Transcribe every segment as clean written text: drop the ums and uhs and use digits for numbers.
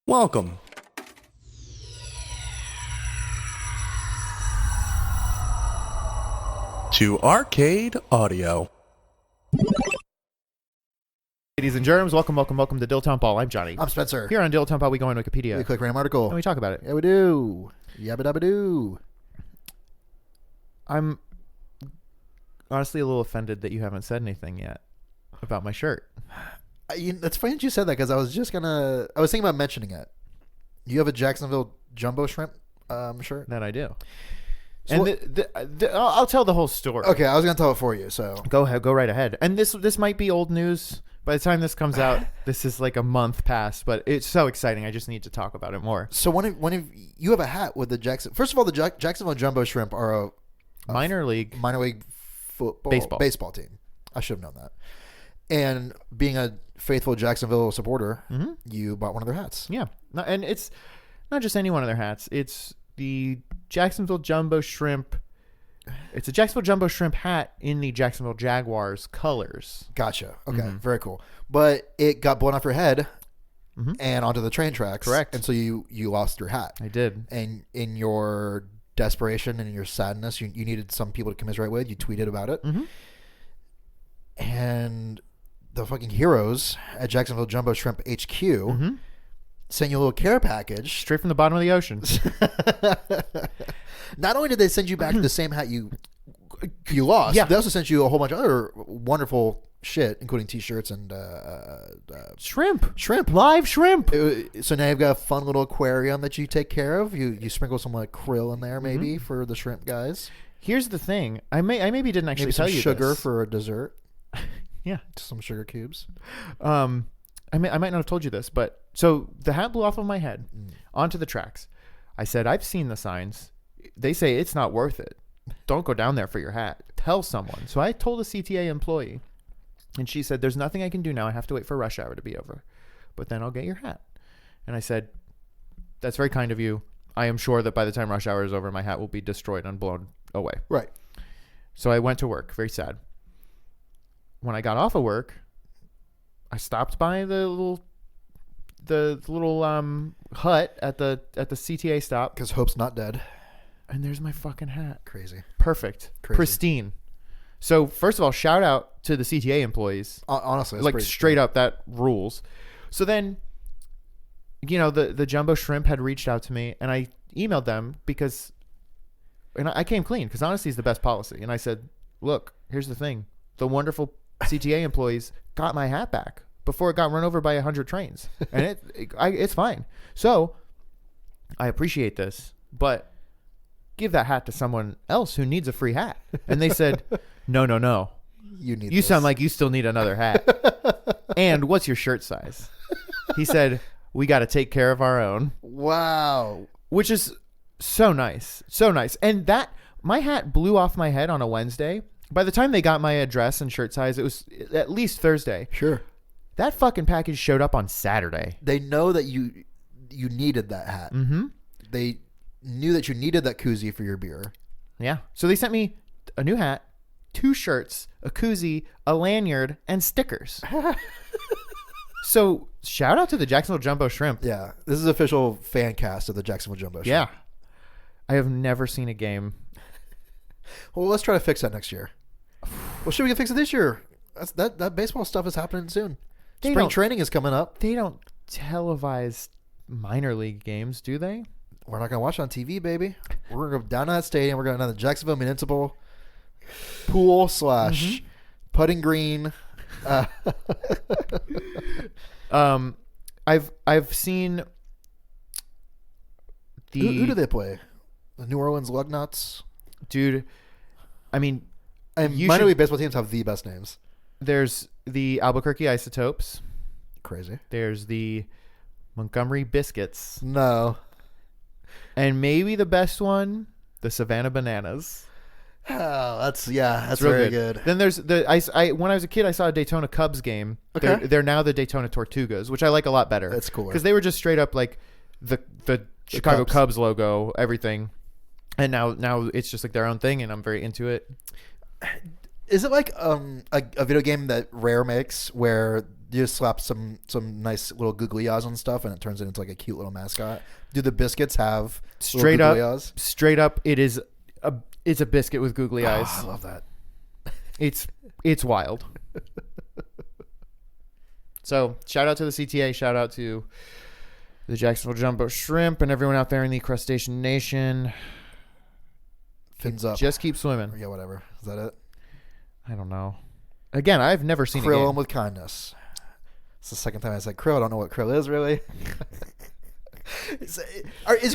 Welcome to Arcade Audio. Ladies and germs, welcome to Dilettante Ball. I'm Johnny. I'm Spencer. Here on Dilettante Ball, we go on Wikipedia. We click random article. And we talk about it. Yeah, we do. Yabba dabba doo. I'm honestly a little offended that you haven't said anything yet about my shirt. It's funny that you said that because I was thinking about mentioning it. You have a Jacksonville Jumbo Shrimp shirt? That I do. So And I'll tell the whole story. Okay, I was going to tell it for you. So Go ahead, go right ahead. And this might be old news. By the time this comes out, this is like a month past, but it's so exciting. I just need to talk about it more. So when you have a hat with the Jackson. First of all, the Jacksonville Jumbo Shrimp are a Minor league football baseball team. I should have known that. And being a faithful Jacksonville supporter, you bought one of their hats. Yeah. And it's not just any one of their hats. It's the Jacksonville Jumbo Shrimp. It's a Jacksonville Jumbo Shrimp hat in the Jacksonville Jaguars colors. Gotcha. Okay, very cool. But it got blown off your head and onto the train tracks. Correct. And so you lost your hat. I did. And in your desperation and in your sadness, you needed some people to commiserate with. You tweeted about it. And the fucking heroes at Jacksonville Jumbo Shrimp HQ sent you a little care package. Straight from the bottom of the ocean. Not only did they send you back the same hat you lost, they also sent you a whole bunch of other wonderful shit, including T-shirts and Shrimp. Live shrimp. So now you've got a fun little aquarium that you take care of. You sprinkle some like krill in there maybe for the shrimp guys. Here's the thing. I maybe didn't actually Maybe tell some you sugar this. for a dessert. Yeah. Some sugar cubes. I might not have told you this, but so the hat blew off of my head onto the tracks. I said, I've seen the signs. They say it's not worth it. Don't go down there for your hat. Tell someone. So I told a CTA employee, and she said, there's nothing I can do now. I have to wait for rush hour to be over, but then I'll get your hat. And I said, that's very kind of you. I am sure that by the time rush hour is over, my hat will be destroyed and blown away. Right. So I went to work, very sad. When I got off of work, I stopped by the little hut at the CTA stop Because Hope's not dead. and there's my fucking hat. Crazy. Perfect. Crazy. Pristine. So first of all, shout out to the CTA employees. Honestly, it's Like pretty, straight up, that rules. So then, the Jumbo Shrimp had reached out to me, and I emailed them and I came clean because honesty is the best policy. And I said, look, here's the thing. The wonderful CTA employees got my hat back before it got run over by 100 trains. And it's fine. So I appreciate this, but give that hat to someone else who needs a free hat. And they said, no. You sound like you still need another hat. And what's your shirt size? He said, we got to take care of our own. Wow. Which is so nice. So nice. And my hat blew off my head on a Wednesday. By the time they got my address and shirt size, it was at least Thursday. Sure. That fucking package showed up on Saturday. They know that you needed that hat. They knew that you needed that koozie for your beer. Yeah. So they sent me a new hat, 2 shirts, a koozie, a lanyard, and stickers. So shout out to the Jacksonville Jumbo Shrimp. Yeah. This is official fan cast of the Jacksonville Jumbo Shrimp. Yeah. I have never seen a game. Well, let's try to fix that next year. Well, should we fix it this year? That baseball stuff is happening soon. Spring training is coming up. They don't televise minor league games, do they? We're not going to watch it on TV, baby. We're going to go down to that stadium. We're going to the Jacksonville Municipal Pool / putting green. I've seen the who do they play? The New Orleans Lugnuts? Dude, I mean, minor league baseball teams have the best names. There's the Albuquerque Isotopes. Crazy. There's the Montgomery Biscuits. No. And maybe the best one, the Savannah Bananas. Oh, that's very good. Then there's when I was a kid, I saw a Daytona Cubs game. Okay. They're now the Daytona Tortugas, which I like a lot better. That's cooler. Because they were just straight up like the Chicago Cubs logo, everything. And now it's just like their own thing, and I'm very into it. Is it like a video game that Rare makes where you just slap some nice little googly eyes on stuff, and it turns it into like a cute little mascot? Do the biscuits have Straight little googly up, eyes? straight up, it's a biscuit with googly eyes. I love that. It's wild. So shout out to the CTA. Shout out to the Jacksonville Jumbo Shrimp and everyone out there in the crustacean nation. Fins up. Just keep swimming. Yeah, whatever. Is that it? I don't know. Again, I've never seen Krill a game. them with kindness. It's the second time I said krill. I don't know what krill is really. Is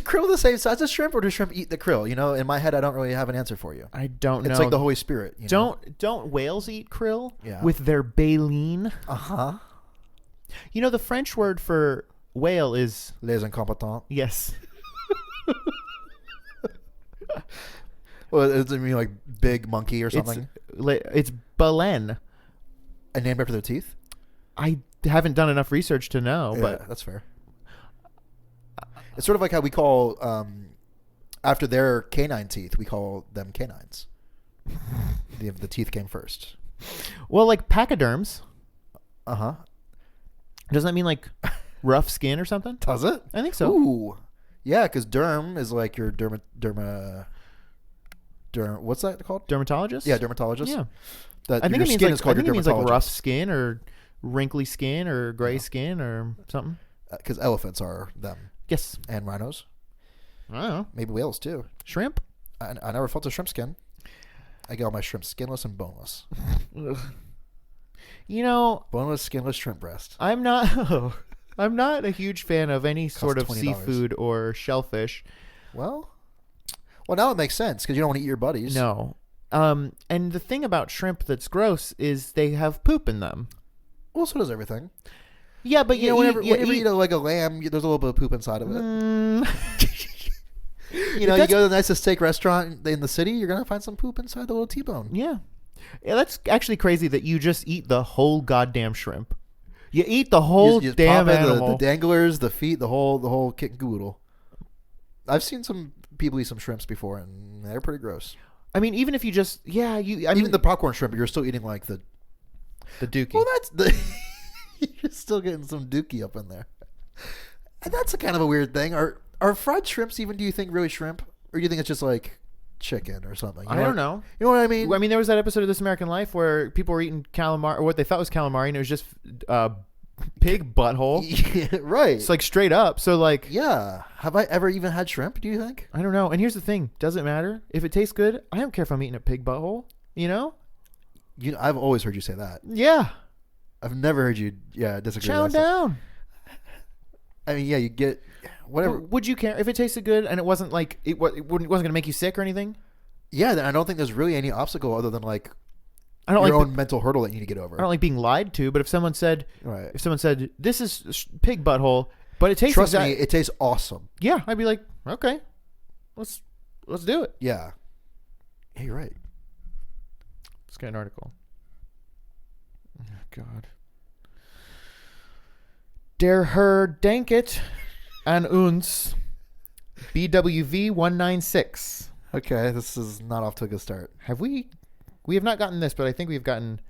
krill the same size as shrimp, or does shrimp eat the krill? You know, in my head, I don't really have an answer for you. I don't know. It's like the Holy Spirit. You know? Don't whales eat krill Yeah. with their baleen? Uh-huh. You know, the French word for whale is... Les incompetents. Yes. Well, does it mean like big monkey or something? It's baleine. And named after their teeth? I haven't done enough research to know, Yeah, but... that's fair. It's sort of like how we call, after their canine teeth, we call them canines. The teeth came first. Well, like pachyderms. Uh-huh. Doesn't that mean like rough skin or something? Does it? I think so. Ooh. Yeah, because derm is like your what's that called? Dermatologist? Yeah, dermatologist. Yeah. That I think your it means skin like, is called I think your it means like rough dermatologist. skin or wrinkly skin or gray skin or something. Because elephants are them. Yes. And rhinos. I don't know. Maybe whales too. Shrimp? I never felt a shrimp skin. I get all my shrimp skinless and boneless. You know, Boneless, skinless shrimp breast. I'm not a huge fan of any sort of $20. seafood or shellfish. Well, now it makes sense because you don't want to eat your buddies. No. And the thing about shrimp that's gross is they have poop in them. Well, so does everything. Yeah, but You know, whenever you eat like a lamb, there's a little bit of poop inside of it. You know, you go to the nicest steak restaurant in the city, you're going to find some poop inside the little T-bone. Yeah. That's actually crazy that you just eat the whole goddamn shrimp. You eat the whole You just damn pop in animal. the danglers, the feet, the whole kit and caboodle. I've seen some people eat some shrimps before, and they're pretty gross. I mean, even if you just Even the popcorn shrimp, you're still eating like the dookie. Well, that's the you're still getting some dookie up in there. And that's a kind of a weird thing. Are fried shrimps even, do you think, really shrimp? Or do you think it's just like chicken or something? I don't know. You know what I mean? I mean, there was that episode of This American Life where people were eating calamari, or what they thought was calamari, and it was just pig butthole. Yeah, right. It's like straight up. So like, yeah. Have I ever even had shrimp, do you think? I don't know. And here's the thing. Doesn't matter. If it tastes good, I don't care if I'm eating a pig butthole. You know? I've always heard you say that. Yeah. I've never heard you disagree Chow with that. down. I mean, yeah, you get whatever. Would you care if it tasted good and it wasn't like it wasn't going to make you sick or anything? Yeah, then I don't think there's really any obstacle other than like I don't your like own mental hurdle that you need to get over. I don't like being lied to, but if someone said Right. this is pig butthole, but it tastes Trust me, it tastes awesome. yeah, I'd be like, okay, let's do it. Yeah. Yeah, you're right. Let's get an article. Oh, God. Der Herr, denket uns BWV 196. Okay, this is not off to a good start. We have not gotten this, but I think we've gotten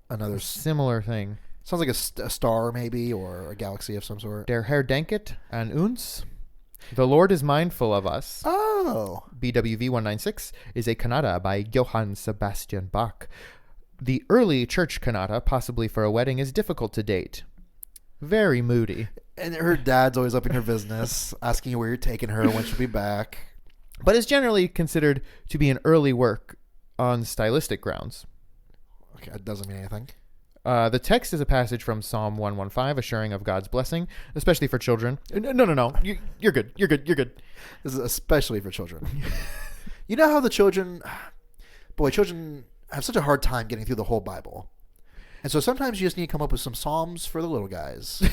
Another a similar thing. sounds like a star maybe, or a galaxy of some sort. Der Herr, denket an uns. The Lord is mindful of us. Oh. BWV 196 is a cantata by Johann Sebastian Bach. The early church cantata, possibly for a wedding, is difficult to date. Very moody. And her dad's always up in her business, asking you where you're taking her, when she'll be back. But is generally considered to be an early work on stylistic grounds. Okay, that doesn't mean anything. The text is a passage from Psalm 115, assuring of God's blessing, especially for children. No. You're good. This is especially for children. You know how children have such a hard time getting through the whole Bible. And so sometimes you just need to come up with some psalms for the little guys.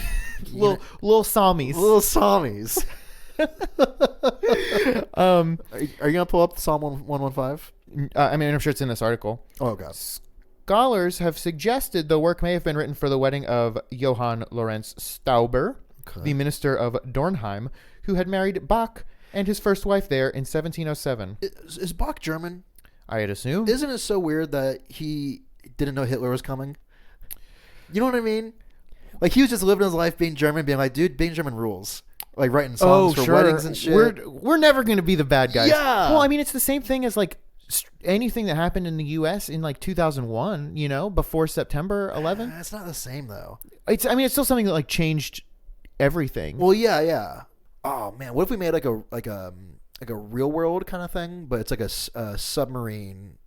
Little psalmies. Little psalmies. Are you going to pull up Psalm 115? I mean, I'm sure it's in this article. Oh, God. Scholars have suggested the work may have been written for the wedding of Johann Lorenz Stauber, the minister of Dornheim, who had married Bach and his first wife there in 1707. Is Bach German? I'd assume. Isn't it so weird that he didn't know Hitler was coming? You know what I mean? Like he was just living his life being German, being like, dude, being German rules. Like writing songs for weddings and shit. We're never going to be the bad guys. Yeah. Well, I mean, it's the same thing as like anything that happened in the U.S. in like 2001. You know, before September 11. It's not the same though. It's still something that like changed everything. Well, yeah. Oh man, what if we made like a real world kind of thing, but it's like a submarine.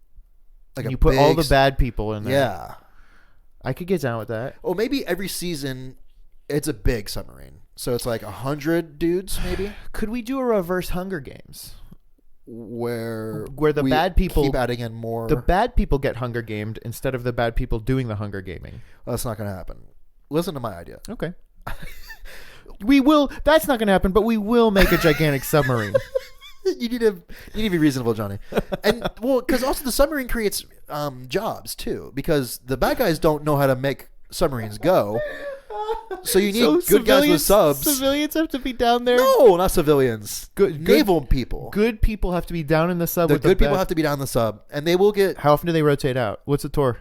Like you put all the bad people in there. Yeah. I could get down with that. Or maybe every season it's a big submarine. So it's like 100 dudes maybe. Could we do a reverse Hunger Games? Where the bad people keep adding in more. The bad people get Hunger Gamed instead of the bad people doing the Hunger Gaming. Well, that's not going to happen. Listen to my idea. Okay. We will. That's not going to happen, but we will make a gigantic submarine. You need to be reasonable, Johnny. And well, because also the submarine creates jobs too, because the bad guys don't know how to make submarines go. So you need good guys with subs. Civilians have to be down there. No, not civilians. Good naval people. Good people have to be down in the sub. The good people have to be down in the sub, and they will get. How often do they rotate out? What's the tour?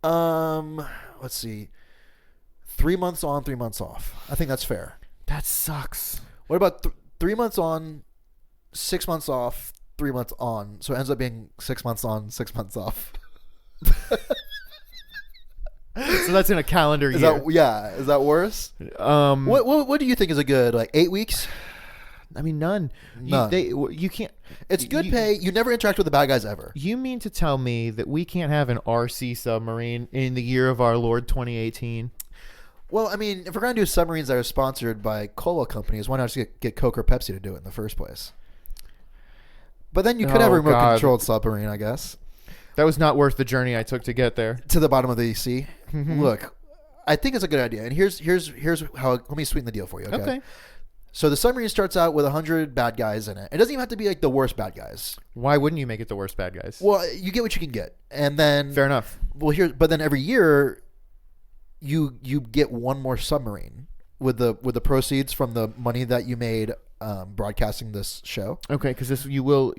Let's see. 3 months on, 3 months off. I think that's fair. That sucks. What about 3 months on, 6 months off, 3 months on? So it ends up being 6 months on, 6 months off. So that's in a calendar year. Is that worse? What do you think is a good 8 weeks? I mean, none. You can't. It's good pay. You never interact with the bad guys ever. You mean to tell me that we can't have an RC submarine in the year of our Lord 2018? Well, I mean, if we're going to do submarines that are sponsored by cola companies, why not just get Coke or Pepsi to do it in the first place? But then you could have a remote-controlled submarine, I guess. That was not worth the journey I took to get there. To the bottom of the sea. Look, I think it's a good idea. And here's how. Let me sweeten the deal for you, okay? So the submarine starts out with 100 bad guys in it. It doesn't even have to be like the worst bad guys. Why wouldn't you make it the worst bad guys? Well, you get what you can get. And then... Fair enough. Well, but then every year... You get one more submarine with the proceeds from the money that you made broadcasting this show. Okay, because you will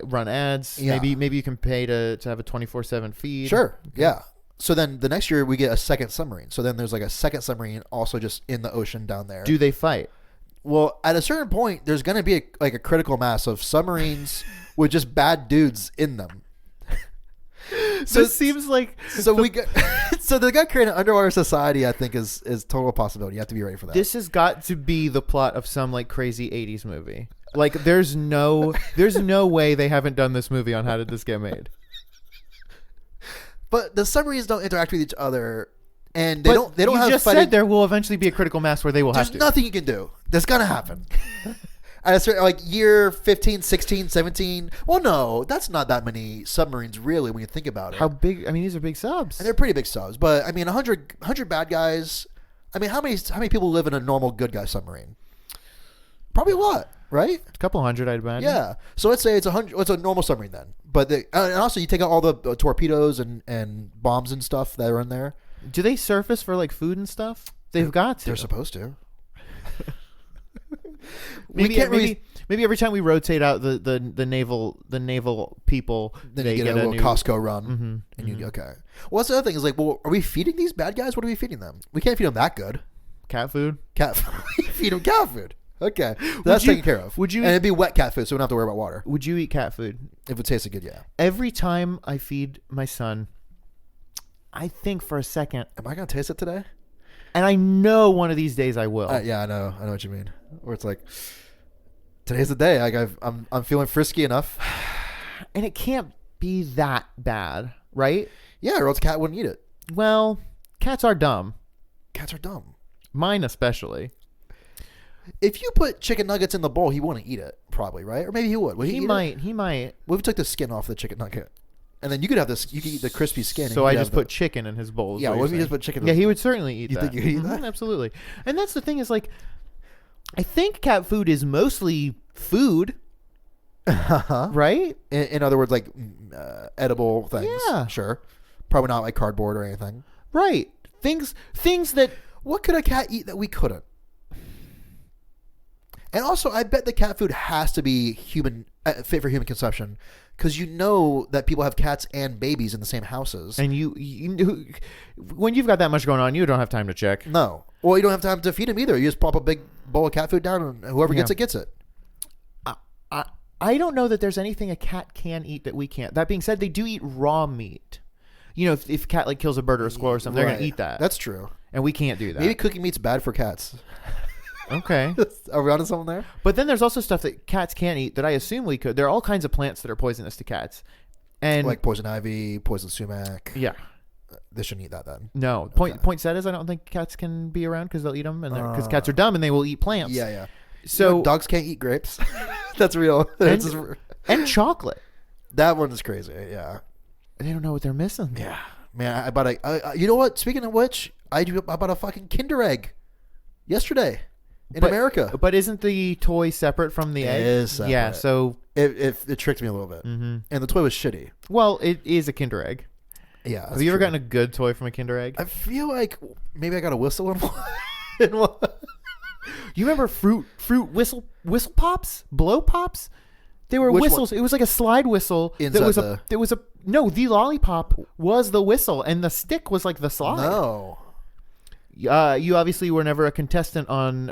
run ads. Yeah. Maybe you can pay to have a 24/7 feed. Sure. Okay. Yeah. So then the next year we get a second submarine. So then there's like a second submarine also just in the ocean down there. Do they fight? Well, at a certain point, there's going to be a critical mass of submarines with just bad dudes in them. So it seems like so they got created an underwater society. I think is total possibility. You have to be ready for that. This has got to be the plot of some like crazy 80s movie. Like there's no way they haven't done this movie on how did this get made. But the submarines don't interact with each other, and they don't have. You just said there will eventually be a critical mass where they will have to. There's nothing you can do. That's gonna happen. At a certain, year 15, 16, 17. Well, no, that's not that many submarines, really, when you think about it. How big? I mean, these are big subs. And they're pretty big subs. But, I mean, 100 bad guys. I mean, how many people live in a normal good guy submarine? Probably a lot, right? A couple hundred, I'd imagine. Yeah. So let's say it's 100. It's a normal submarine then. But and also, you take out all the torpedoes and bombs and stuff that are in there. Do they surface for, food and stuff? They've got to. They're supposed to. Maybe every time we rotate out the naval people, then you get a little Costco run, and you okay. Well, that's the other thing is are we feeding these bad guys? What are we feeding them? We can't feed them that good. Cat food. Feed them cat food. Okay, that's taken care of. Would you? And it'd be wet cat food, so we don't have to worry about water. Would you eat cat food if it tasted good? Yeah. Every time I feed my son, I think for a second, am I gonna taste it today? And I know one of these days I will. Yeah, I know what you mean. Where it's today's the day. I'm feeling frisky enough, and it can't be that bad, right? Yeah, or else a cat wouldn't eat it. Well, cats are dumb. Cats are dumb. Mine especially. If you put chicken nuggets in the bowl, he wouldn't eat it, probably, right? Or maybe he would. He might. He might. What if we took the skin off the chicken nugget? And then you could have this. You could eat the crispy skin. So I just put chicken in his bowl. Yeah, what if you just put chicken? Yeah, he would certainly eat that. You think you'd eat that? Absolutely. And that's the thing is I think cat food is mostly food. Right? In other words, edible things. Yeah. Sure. Probably not like cardboard or anything. Right. Things that. What could a cat eat that we couldn't? And also, I bet the cat food has to be human fit for human consumption, because you know that people have cats and babies in the same houses. And when you've got that much going on, you don't have time to check. No. Well, you don't have time to feed them either. You just pop a big bowl of cat food down, and whoever gets it, gets it. I don't know that there's anything a cat can eat that we can't. That being said, they do eat raw meat. You know, if a cat like kills a bird or a squirrel or something, they're going to eat that. That's true. And we can't do that. Maybe cooking meat's bad for cats. Okay. Are we onto something there? But then there's also stuff that cats can't eat that I assume we could. There are all kinds of plants that are poisonous to cats. And Like poison ivy, poison sumac. Yeah. They shouldn't eat that then. No. Point said is I don't think cats can be around because they'll eat them. Because cats are dumb and they will eat plants. Yeah. So You know, dogs can't eat grapes. That's real. And chocolate. That one is crazy. Yeah. They don't know what they're missing. Yeah. Man, I bought you know what? Speaking of which, I bought a fucking Kinder Egg yesterday in America. But isn't the toy separate from the egg? It is separate. Yeah, so it tricked me a little bit. Mm-hmm. And the toy was shitty. Well, it is a Kinder Egg. Yeah. Have you ever gotten a good toy from a Kinder Egg? I feel like maybe I got a whistle in one. You remember fruit whistle pops? Blow pops? They were whistles. It was like a slide whistle. Inside the lollipop was the whistle and the stick was like the slide. No. You obviously were never a contestant on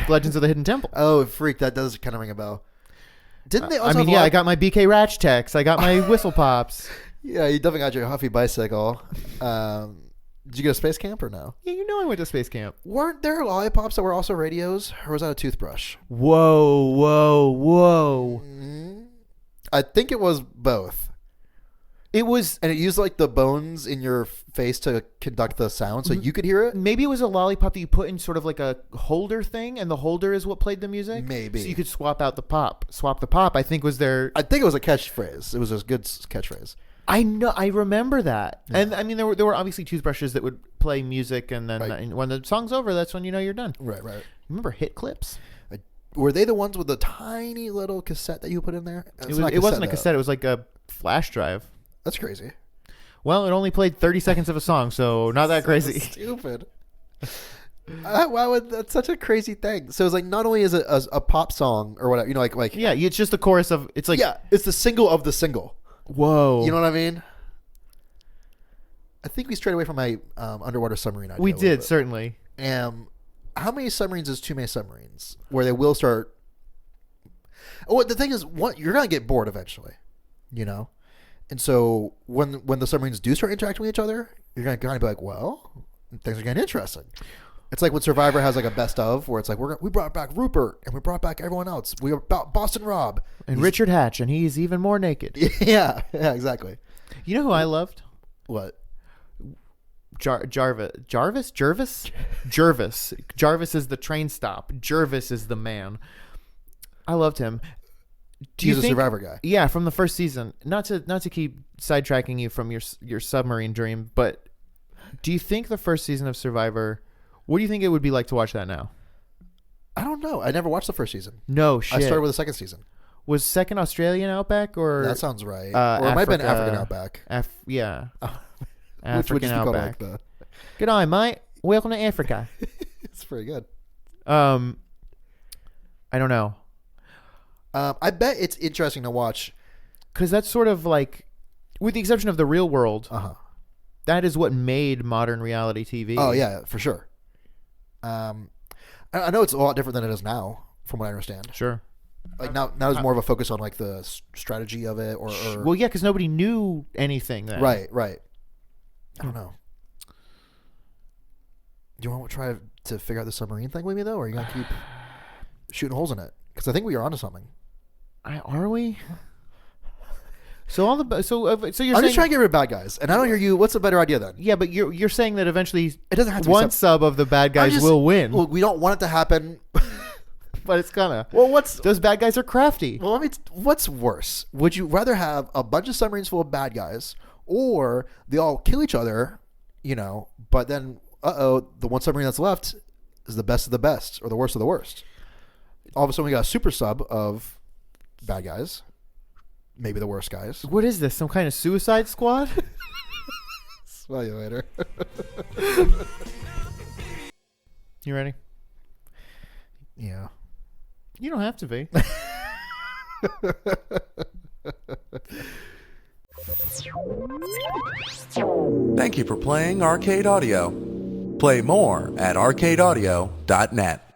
Legends of the Hidden Temple. Oh, freak! That does kind of ring a bell. Didn't they also? I got my BK Ratch Tex. I got my whistle pops. Yeah, you definitely got your Huffy bicycle. Did you go to space camp or no? Yeah, you know I went to space camp. Weren't there lollipops that were also radios, or was that a toothbrush? Whoa! I think it was both. It was, and it used like the bones in your face to conduct the sound, so you could hear it. Maybe it was a lollipop that you put in sort of like a holder thing, and the holder is what played the music. Maybe so you could swap the pop. I think was their. I think it was a catchphrase. It was a good catchphrase. I know. I remember that. Yeah. And I mean, there were obviously toothbrushes that would play music, and then when the song's over, that's when you know you're done. Right. Remember hit clips? Were they the ones with the tiny little cassette that you put in there? It wasn't a cassette. It was like a flash drive. That's crazy. Well, it only played 30 seconds of a song, so not that crazy. Stupid. Wow, that's such a crazy thing. So it's like not only is it a pop song or whatever, you know, like yeah, it's just the chorus of it's like it's the single of the single. Whoa, you know what I mean? I think we strayed away from my underwater submarine idea. We did certainly. How many submarines is too many submarines? Where they will start. Oh, the thing is, you're gonna get bored eventually, you know. And so when the submarines do start interacting with each other, you're going to kind of be like, well, things are getting interesting. It's like when Survivor has like a best of where it's like, we brought back Rupert and we brought back everyone else. We brought Boston Rob. And Richard Hatch, and he's even more naked. Yeah, exactly. You know who I loved? What? Jarvis? Jarvis is the train stop. Jervis is the man. I loved him. He's a Survivor guy. Yeah, from the first season. Not to keep sidetracking you from your submarine dream, but do you think the first season of Survivor? What do you think it would be like to watch that now? I don't know. I never watched the first season. No shit. I started with the second season. Was second Australian Outback or that sounds right? Or it might have been African Outback. Yeah, African Outback. Good eye, mate. Welcome to Africa. It's pretty good. I don't know. I bet it's interesting to watch because that's sort of like, with the exception of The Real World, that is what made modern reality TV. Oh yeah, for sure. I know it's a lot different than it is now, from what I understand. Sure. Like now there's more of a focus on like the strategy of it, or well, yeah, because nobody knew anything then. Right. I don't know. Do you want to try to figure out the submarine thing with me though, or are you gonna keep shooting holes in it? Because I think we are onto something. Are we? So you're I'm saying, just trying to get rid of bad guys, and I don't hear you. What's a better idea then? Yeah, but you're saying that eventually it doesn't have to one sub of the bad guys will win. Well, we don't want it to happen, but it's gonna. Well, those bad guys are crafty. Well, what's worse? Would you rather have a bunch of submarines full of bad guys, or they all kill each other, you know? But then, the one submarine that's left is the best of the best, or the worst of the worst. All of a sudden, we got a super sub of bad guys. Maybe the worst guys. What is this? Some kind of Suicide Squad? Smell you later. You ready? Yeah. You don't have to be. Thank you for playing Arcade Audio. Play more at arcadeaudio.net.